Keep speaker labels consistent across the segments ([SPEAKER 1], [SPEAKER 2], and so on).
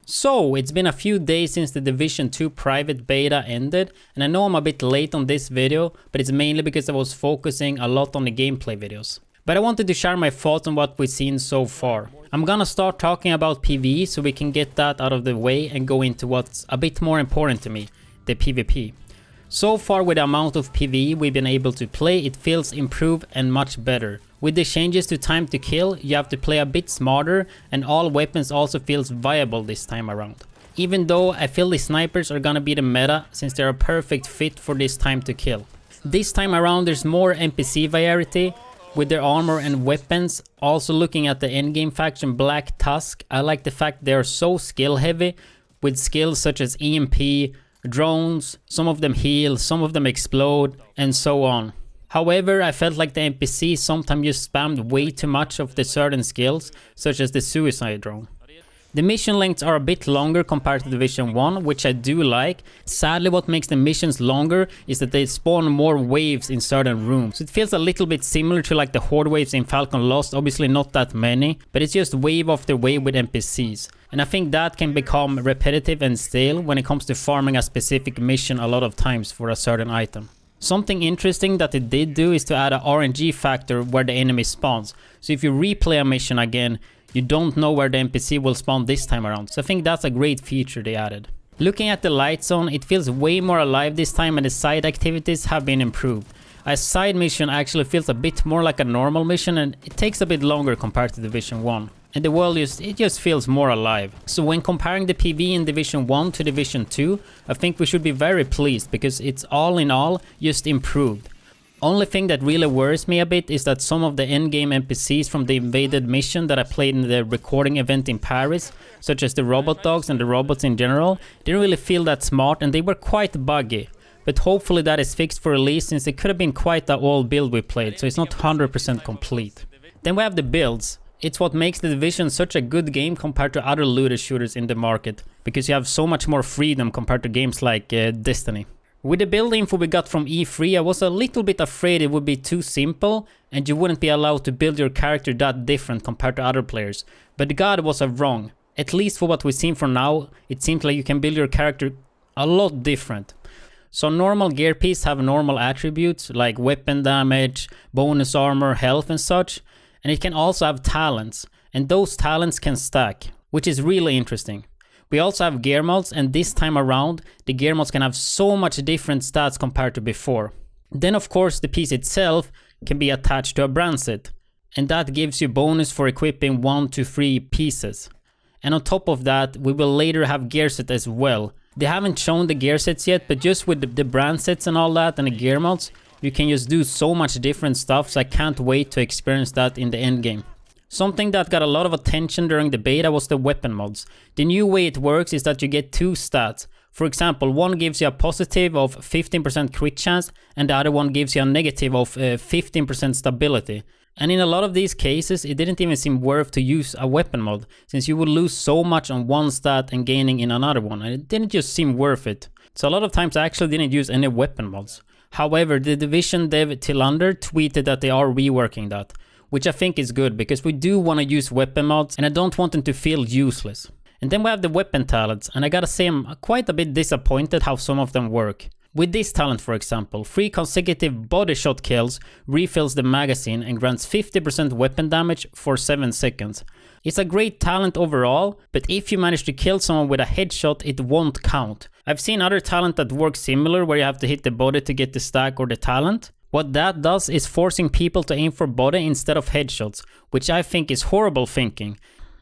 [SPEAKER 1] So, it's been a few days since the Division 2 private beta ended, and I know I'm a bit late on this video, but it's mainly because I was focusing a lot on the gameplay videos. But I wanted to share my thoughts on what we've seen so far. I'm gonna start talking about PvE so we can get that out of the way and go into what's a bit more important to me, the PvP. So far with the amount of PvE we've been able to play, it feels improved and much better. With the changes to time to kill, you have to play a bit smarter, and all weapons also feels viable this time around. Even though I feel the snipers are gonna be the meta since they're a perfect fit for this time to kill. This time around there's more NPC variety with their armor and weapons. Also looking at the endgame faction Black Tusk, I like the fact they are so skill heavy with skills such as EMP, drones, some of them heal, some of them explode, and so on. However, I felt like the NPCs sometimes just spammed way too much of the certain skills, such as the suicide drone. The mission lengths are a bit longer compared to Division 1, which I do like. Sadly, what makes the missions longer is that they spawn more waves in certain rooms. It feels a little bit similar to like the horde waves in Falcon Lost, obviously not that many, but it's just wave after wave with NPCs. And I think that can become repetitive and stale when it comes to farming a specific mission a lot of times for a certain item. Something interesting that it did do is to add an RNG factor where the enemy spawns. So if you replay a mission again, you don't know where the NPC will spawn this time around. So I think that's a great feature they added. Looking at the light zone, it feels way more alive this time and the side activities have been improved. A side mission actually feels a bit more like a normal mission and it takes a bit longer compared to Division 1. And the world just feels more alive. So when comparing the PvE in Division 1 to Division 2, I think we should be very pleased because it's all in all just improved. Only thing that really worries me a bit is that some of the endgame NPCs from the invaded mission that I played in the recording event in Paris, such as the robot dogs and the robots in general, didn't really feel that smart and they were quite buggy. But hopefully that is fixed for release since it could have been quite a old build we played, so it's not 100% complete. Then we have the builds. It's what makes the Division such a good game compared to other looter shooters in the market, because you have so much more freedom compared to games like Destiny. With the build info we got from E3, I was a little bit afraid it would be too simple and you wouldn't be allowed to build your character that different compared to other players. But God was wrong. At least for what we've seen for now, it seems like you can build your character a lot different. So normal gear pieces have normal attributes like weapon damage, bonus armor, health and such. And it can also have talents, and those talents can stack, which is really interesting. We also have gear mods, and this time around, the gear mods can have so much different stats compared to before. Then of course the piece itself can be attached to a brand set, and that gives you bonus for equipping 1 to 3 pieces. And on top of that, we will later have gear set as well. They haven't shown the gear sets yet, but just with the brand sets and all that and the gear mods, you can just do so much different stuff, so I can't wait to experience that in the endgame. Something that got a lot of attention during the beta was the weapon mods. The new way it works is that you get 2 stats. For example, one gives you a positive of 15% crit chance and the other one gives you a negative of 15% stability. And in a lot of these cases, it didn't even seem worth to use a weapon mod, since you would lose so much on one stat and gaining in another one, and it didn't just seem worth it. So a lot of times I actually didn't use any weapon mods. However, the Division dev Tillander tweeted that they are reworking that, which I think is good because we do want to use weapon mods and I don't want them to feel useless. And then we have the weapon talents, and I gotta say I'm quite a bit disappointed how some of them work. With this talent, for example, 3 consecutive body shot kills refills the magazine and grants 50% weapon damage for 7 seconds. It's a great talent overall, but if you manage to kill someone with a headshot, it won't count. I've seen other talent that work similar where you have to hit the body to get the stack or the talent. What that does is forcing people to aim for body instead of headshots, which I think is horrible thinking.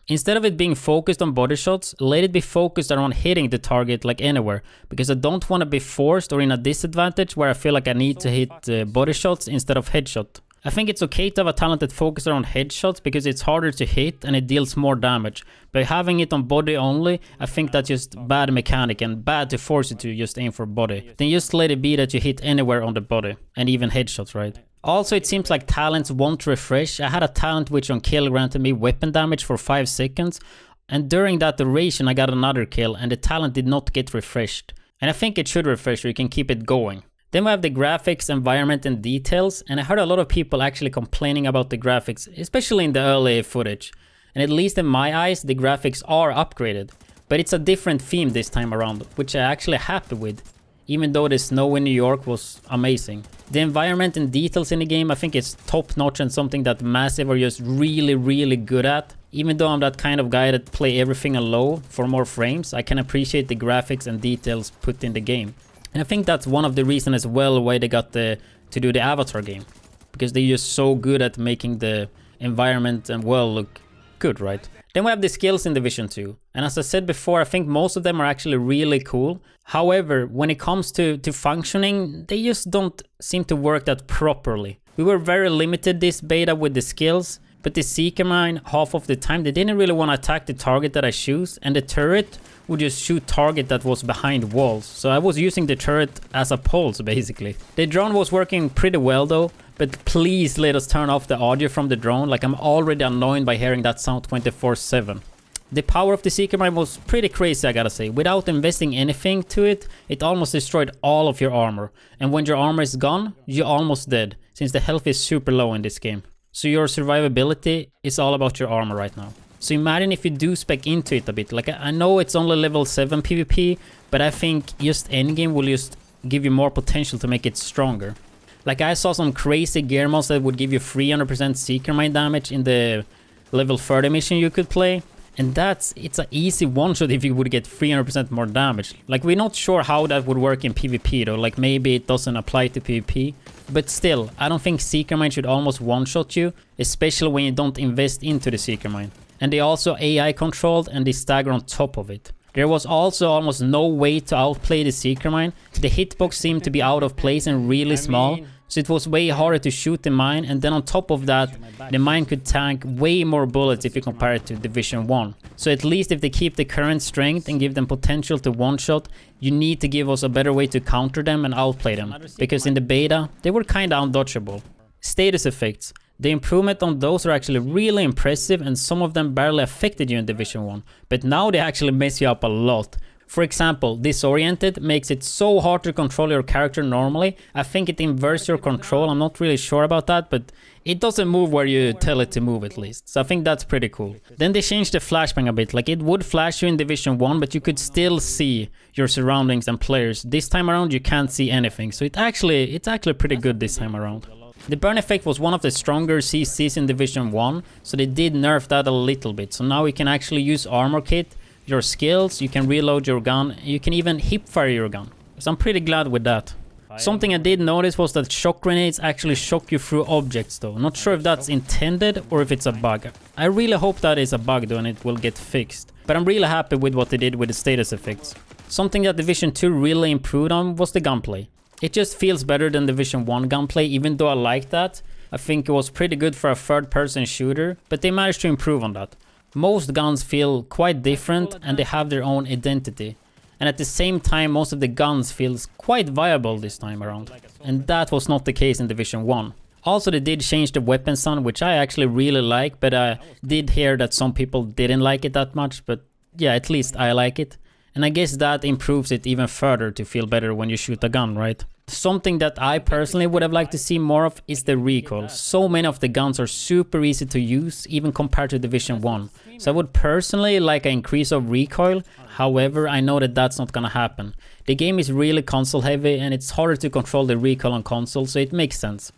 [SPEAKER 1] Instead of it being focused on body shots, let it be focused around hitting the target like anywhere, because I don't want to be forced or in a disadvantage where I feel like I need to hit body shots instead of headshot. I think it's okay to have a talent that focuses around headshots because it's harder to hit and it deals more damage. But having it on body only, I think that's just bad mechanic and bad to force you to just aim for body. Then just let it be that you hit anywhere on the body, and even headshots, right? Also, it seems like talents won't refresh. I had a talent which on kill granted me weapon damage for 5 seconds, and during that duration I got another kill and the talent did not get refreshed. And I think it should refresh so you can keep it going. Then we have the graphics, environment and details, and I heard a lot of people actually complaining about the graphics, especially in the early footage. And at least in my eyes, the graphics are upgraded. But it's a different theme this time around, which I'm actually happy with. Even though the snow in New York was amazing. The environment and details in the game I think is top notch and something that Massive are just really good at. Even though I'm that kind of guy that play everything on low for more frames, I can appreciate the graphics and details put in the game. And I think that's one of the reasons as well why they got to do the Avatar game. Because they're just so good at making the environment and world look good, right? Then we have the skills in Division 2. And as I said before, I think most of them are actually really cool. However, when it comes to functioning, they just don't seem to work that properly. We were very limited this beta with the skills, but the Seeker Mine, half of the time, they didn't really want to attack the target that I choose, and the turret would just shoot target that was behind walls. So I was using the turret as a pulse, basically. The drone was working pretty well though, but please let us turn off the audio from the drone, like I'm already annoyed by hearing that sound 24/7. The power of the Seeker Mine was pretty crazy, I gotta say. Without investing anything to it, it almost destroyed all of your armor. And when your armor is gone, you're almost dead, since the health is super low in this game. So your survivability is all about your armor right now. So imagine if you do spec into it a bit. Like, I know it's only level 7 PvP, but I think just endgame will just give you more potential to make it stronger. Like, I saw some crazy gear mods that would give you 300% Seeker Mine damage in the level 30 mission you could play. And it's an easy one-shot if you would get 300% more damage. Like, we're not sure how that would work in PvP though. Like, maybe it doesn't apply to PvP. But still, I don't think Seeker Mine should almost one-shot you, especially when you don't invest into the Seeker Mine. And they also AI controlled and they stagger on top of it. There was also almost no way to outplay the Seeker Mine. The hitbox seemed to be out of place and really small. So it was way harder to shoot the mine, and then on top of that, the mine could tank way more bullets if you compare it to Division 1. So at least if they keep the current strength and give them potential to one-shot, you need to give us a better way to counter them and outplay them. Because in the beta, they were kinda undodgeable. Status effects. The improvement on those are actually really impressive, and some of them barely affected you in Division 1. But now they actually mess you up a lot. For example, Disoriented makes it so hard to control your character normally. I think it inverts your control, I'm not really sure about that, but it doesn't move where you tell it to move at least. So I think that's pretty cool. Then they changed the flashbang a bit, like it would flash you in Division 1, but you could still see your surroundings and players. This time around you can't see anything, so it's actually pretty good this time around. The burn effect was one of the stronger CCs in Division 1, so they did nerf that a little bit. So now you can actually use armor kit, your skills, you can reload your gun, you can even hipfire your gun. So I'm pretty glad with that. Something I did notice was that shock grenades actually shock you through objects though. Not sure if that's intended or if it's a bug. I really hope that is a bug though and it will get fixed. But I'm really happy with what they did with the status effects. Something that Division 2 really improved on was the gunplay. It just feels better than Division 1 gunplay, even though I like that. I think it was pretty good for a third-person shooter, but they managed to improve on that. Most guns feel quite different and they have their own identity. And at the same time, most of the guns feels quite viable this time around. And that was not the case in Division 1. Also, they did change the weapon sound, which I actually really like, but I did hear that some people didn't like it that much, but yeah, at least I like it. And I guess that improves it even further to feel better when you shoot a gun, right? Something that I personally would have liked to see more of is the recoil. So many of the guns are super easy to use, even compared to Division 1. So I would personally like an increase of recoil. However, I know that that's not gonna happen. The game is really console heavy and it's harder to control the recoil on console, so it makes sense.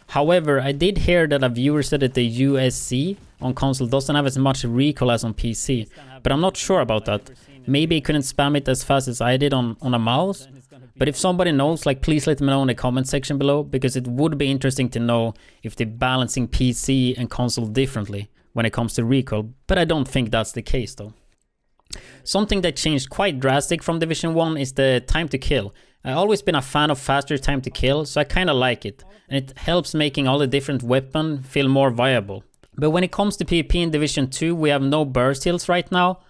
[SPEAKER 1] However, I did hear that a viewer said that the USC on console doesn't have as much recoil as on PC, but I'm not sure about that. Maybe I couldn't spam it as fast as I did on a mouse. But if somebody knows, like, please let me know in the comment section below, because it would be interesting to know if they're balancing PC and console differently when it comes to recoil, but I don't think that's the case though. Something that changed quite drastic from Division 1 is the time to kill. I've always been a fan of faster time to kill, so I kinda like it, and it helps making all the different weapons feel more viable. But when it comes to PvP in Division 2, we have no burst heals right now,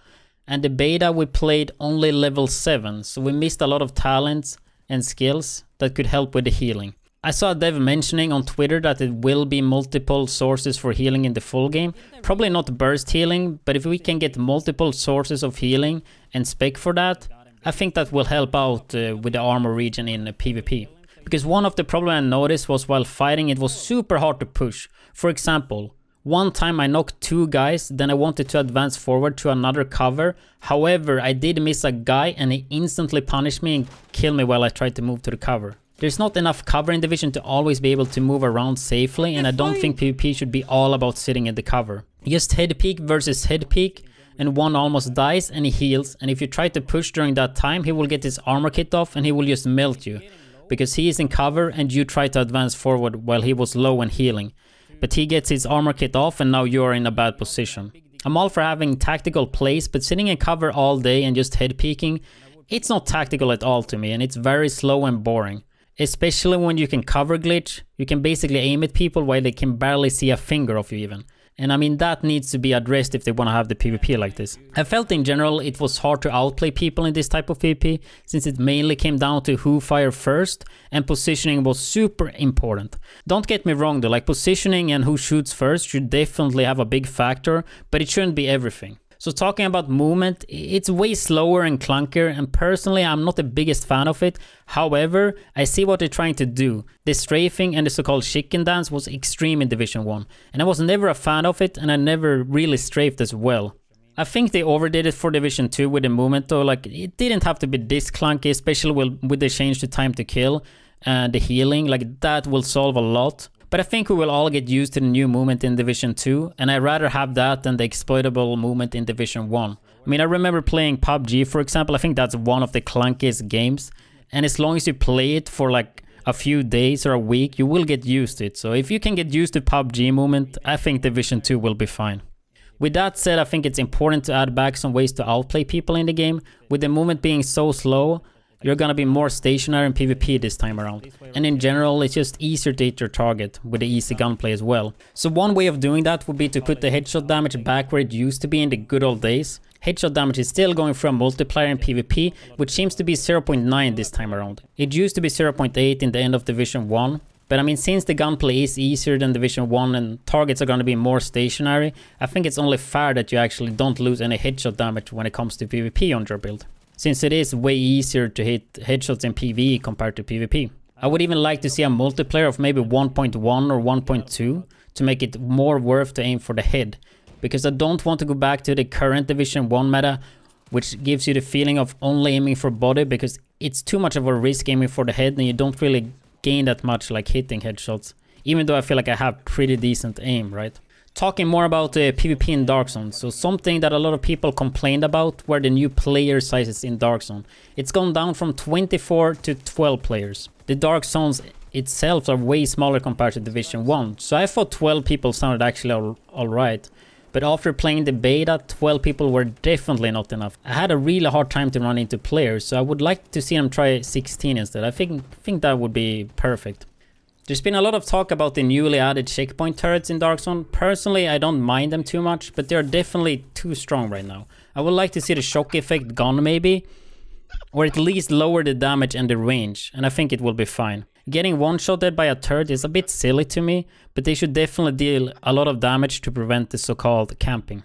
[SPEAKER 1] and the beta we played only level 7, so we missed a lot of talents and skills that could help with the healing. I saw a dev mentioning on Twitter that it will be multiple sources for healing in the full game. Probably not burst healing, but if we can get multiple sources of healing and spec for that, I think that will help out with the armor region in PvP. Because one of the problems I noticed was while fighting it was super hard to push. For example, One time I knocked 2 guys, then I wanted to advance forward to another cover. However, I did miss a guy and he instantly punished me and killed me while I tried to move to the cover. There's not enough cover in Division to always be able to move around safely, and I don't think PvP should be all about sitting in the cover. Just head peek versus head peek, and one almost dies and he heals, and if you try to push during that time, he will get his armor kit off and he will just melt you. Because he is in cover and you try to advance forward while he was low and healing. But he gets his armor kit off and now you are in a bad position. I'm all for having tactical plays, but sitting in cover all day and just head peeking, it's not tactical at all to me, and it's very slow and boring. Especially when you can cover glitch, you can basically aim at people while they can barely see a finger of you even. And I mean, that needs to be addressed if they want to have the PvP like this. I felt in general it was hard to outplay people in this type of PvP, since it mainly came down to who fired first, and positioning was super important. Don't get me wrong though, like positioning and who shoots first should definitely have a big factor, but it shouldn't be everything. So talking about movement, it's way slower and clunkier, and personally I'm not the biggest fan of it. However, I see what they're trying to do. The strafing and the so-called chicken dance was extreme in Division 1, and I was never a fan of it, and I never really strafed as well. I think they overdid it for Division 2 with the movement though, like it didn't have to be this clunky, especially with the change to time to kill and the healing, like that will solve a lot. But I think we will all get used to the new movement in Division 2, and I'd rather have that than the exploitable movement in Division 1. I mean, I remember playing PUBG, for example. I think that's one of the clunkiest games, and as long as you play it for like a few days or a week, you will get used to it. So if you can get used to PUBG movement, I think Division 2 will be fine. With that said, I think it's important to add back some ways to outplay people in the game. With the movement being so slow, you're gonna be more stationary in PvP this time around. And in general, it's just easier to hit your target with the easy gunplay as well. So one way of doing that would be to put the headshot damage back where it used to be in the good old days. Headshot damage is still going for a multiplier in PvP, which seems to be 0.9 this time around. It used to be 0.8 in the end of Division 1. But I mean, since the gunplay is easier than Division 1 and targets are going to be more stationary, I think it's only fair that you actually don't lose any headshot damage when it comes to PvP on your build, since it is way easier to hit headshots in PvE compared to PvP. I would even like to see a multiplayer of maybe 1.1 or 1.2 to make it more worth to aim for the head, because I don't want to go back to the current Division 1 meta, which gives you the feeling of only aiming for body, because it's too much of a risk aiming for the head and you don't really gain that much like hitting headshots, even though I feel like I have pretty decent aim, right? Talking more about PvP in Dark Zone, so something that a lot of people complained about were the new player sizes in Dark Zone. It's gone down from 24 to 12 players. The Dark Zones itself are way smaller compared to Division 1, so I thought 12 people sounded actually alright. But after playing the beta, 12 people were definitely not enough. I had a really hard time to run into players, so I would like to see them try 16 instead. I think that would be perfect. There's been a lot of talk about the newly added checkpoint turrets in Dark Zone. Personally, I don't mind them too much, but they're definitely too strong right now. I would like to see the shock effect gone maybe, or at least lower the damage and the range, and I think it will be fine. Getting one-shotted by a turret is a bit silly to me, but they should definitely deal a lot of damage to prevent the so-called camping.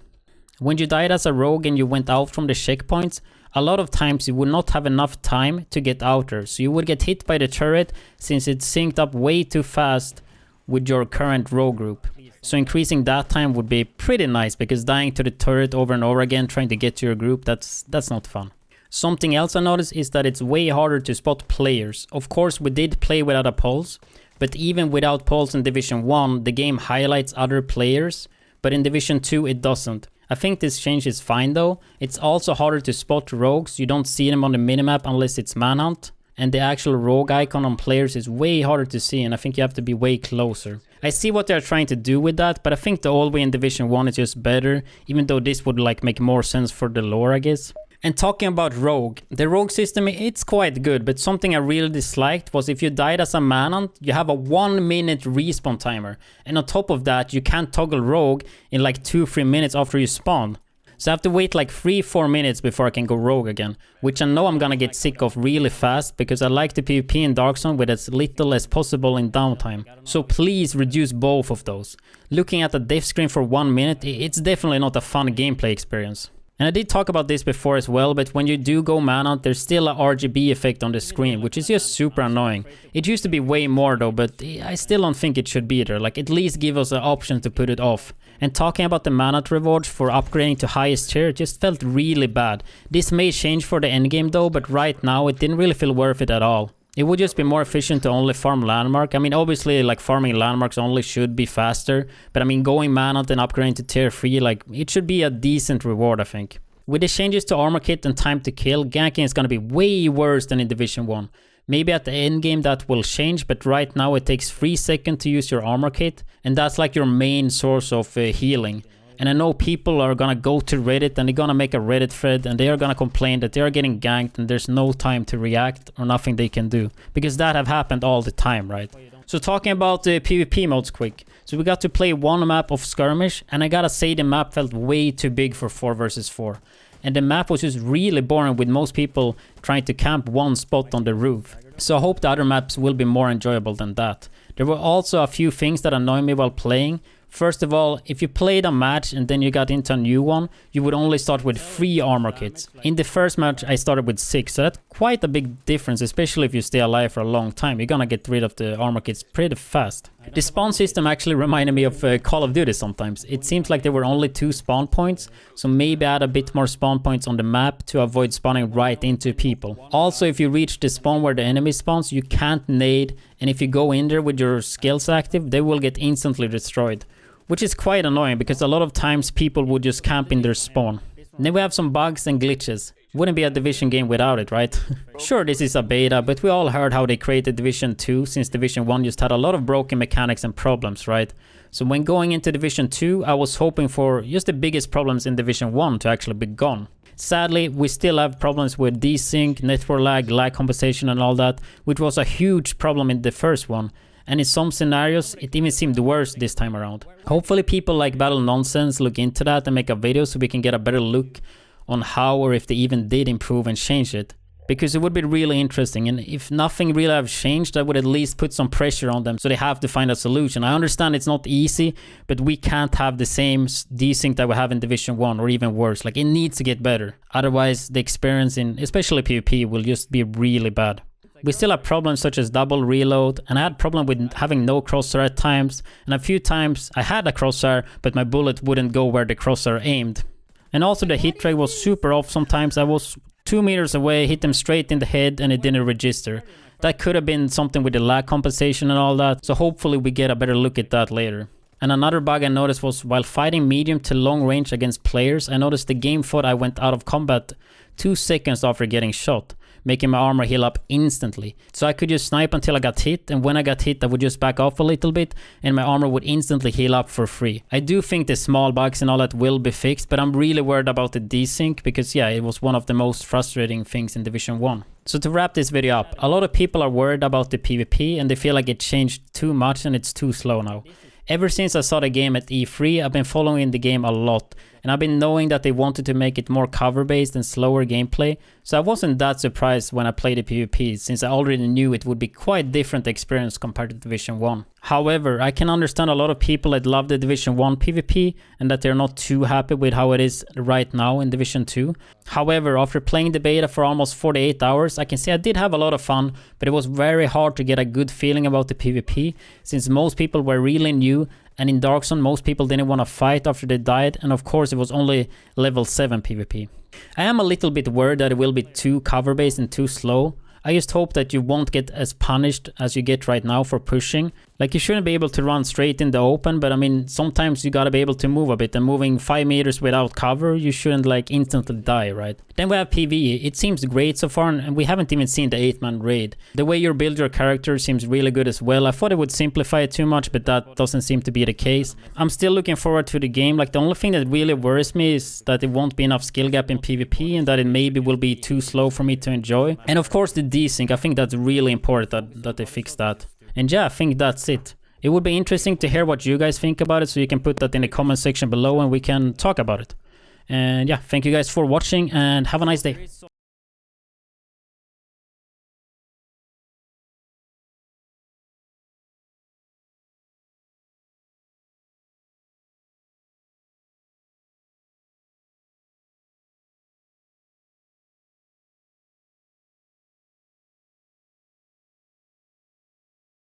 [SPEAKER 1] When you died as a rogue and you went out from the checkpoints, a lot of times you would not have enough time to get out there, so you would get hit by the turret since it's synced up way too fast with your current rogue group. So increasing that time would be pretty nice, because dying to the turret over and over again trying to get to your group, that's not fun. Something else I noticed is that it's way harder to spot players. Of course, we did play without a pulse, but even without pulse in Division 1, the game highlights other players, but in Division 2 it doesn't. I think this change is fine though. It's also harder to spot rogues. You don't see them on the minimap unless it's manhunt, and the actual rogue icon on players is way harder to see, and I think you have to be way closer. I see what they're trying to do with that, but I think the old way in Division 1 is just better, even though this would like make more sense for the lore, I guess. And talking about rogue, the rogue system, it's quite good, but something I really disliked was if you died as a manhunt, you have a 1 minute respawn timer, and on top of that you can't toggle rogue in like 2-3 minutes after you spawn. So I have to wait like 3-4 minutes before I can go rogue again, which I know I'm gonna get sick of really fast, because I like the PvP in Dark Zone with as little as possible in downtime. So please reduce both of those. Looking at the death screen for 1 minute, it's definitely not a fun gameplay experience. And I did talk about this before as well, but when you do go man out, there's still a RGB effect on the screen, which is just super annoying. It used to be way more though, but I still don't think it should be there. Like, at least give us an option to put it off. And talking about the mana rewards for upgrading to highest tier, it just felt really bad. This may change for the endgame though, but right now it didn't really feel worth it at all. It would just be more efficient to only farm landmark. I mean, obviously, like, farming landmarks only should be faster. But I mean, going mana and upgrading to tier 3, like, it should be a decent reward, I think. With the changes to armor kit and time to kill, ganking is gonna be way worse than in Division 1. Maybe at the end game that will change, but right now it takes 3 seconds to use your armor kit. And that's like your main source of healing. And I know people are gonna go to Reddit and they're gonna make a Reddit thread and they are gonna complain that they are getting ganked and there's no time to react or nothing they can do. Because that have happened all the time, right? So talking about the PvP modes quick. So we got to play one map of Skirmish, and I gotta say the map felt way too big for 4 versus 4. And the map was just really boring with most people trying to camp one spot on the roof. So I hope the other maps will be more enjoyable than that. There were also a few things that annoyed me while playing. First of all, if you played a match and then you got into a new one, you would only start with 3 armor kits. In the first match I started with 6, so that's quite a big difference, especially if you stay alive for a long time. You're gonna get rid of the armor kits pretty fast. The spawn system actually reminded me of Call of Duty sometimes. It seems like there were only 2 spawn points, so maybe add a bit more spawn points on the map to avoid spawning right into people. Also, if you reach the spawn where the enemy spawns, you can't nade, and if you go in there with your skills active, they will get instantly destroyed. Which is quite annoying because a lot of times people would just camp in their spawn. And then we have some bugs and glitches. Wouldn't be a Division game without it, right? Sure, this is a beta, but we all heard how they created Division 2 since Division 1 just had a lot of broken mechanics and problems, right? So when going into Division 2, I was hoping for just the biggest problems in Division 1 to actually be gone. Sadly, we still have problems with desync, network lag compensation and all that, which was a huge problem in the first one. And in some scenarios, it even seemed worse this time around. Hopefully people like Battle Nonsense look into that and make a video so we can get a better look on how or if they even did improve and change it. Because it would be really interesting, and if nothing really have changed, I would at least put some pressure on them so they have to find a solution. I understand it's not easy, but we can't have the same desync that we have in Division 1 or even worse. Like, it needs to get better. Otherwise, the experience in especially PvP will just be really bad. We still have problems such as double reload, and I had problem with having no crosshair at times, and a few times I had a crosshair but my bullet wouldn't go where the crosshair aimed. And also the hit rate was super off sometimes. I was 2 meters away, hit them straight in the head and it didn't register. That could have been something with the lag compensation and all that, so hopefully we get a better look at that later. And another bug I noticed was while fighting medium to long range against players, I noticed the game thought I went out of combat 2 seconds after getting shot, making my armor heal up instantly. So I could just snipe until I got hit, and when I got hit I would just back off a little bit and my armor would instantly heal up for free. I do think the small bugs and all that will be fixed, but I'm really worried about the desync because yeah, it was one of the most frustrating things in Division 1. So to wrap this video up, a lot of people are worried about the PvP and they feel like it changed too much and it's too slow now. Ever since I saw the game at E3, I've been following the game a lot, and I've been knowing that they wanted to make it more cover-based and slower gameplay, so I wasn't that surprised when I played the PvP, since I already knew it would be quite different experience compared to Division 1. However, I can understand a lot of people that love the Division 1 PvP, and that they're not too happy with how it is right now in Division 2. However, after playing the beta for almost 48 hours, I can say I did have a lot of fun, but it was very hard to get a good feeling about the PvP, since most people were really new, and in Dark Zone most people didn't want to fight after they died, and of course it was only level 7 PvP. I am a little bit worried that it will be too cover-based and too slow. I just hope that you won't get as punished as you get right now for pushing. Like, you shouldn't be able to run straight in the open, but I mean, sometimes you gotta be able to move a bit, and moving 5 meters without cover, you shouldn't like instantly die, right? Then we have PvE. It seems great so far, and we haven't even seen the 8-man raid. The way you build your character seems really good as well. I thought it would simplify it too much, but that doesn't seem to be the case. I'm still looking forward to the game. Like, the only thing that really worries me is that it won't be enough skill gap in PvP, and that it maybe will be too slow for me to enjoy. And of course the desync, I think that's really important that they fix that. And yeah, I think that's it. It would be interesting to hear what you guys think about it, so you can put that in the comment section below and we can talk about it. And yeah, thank you guys for watching and have a nice day.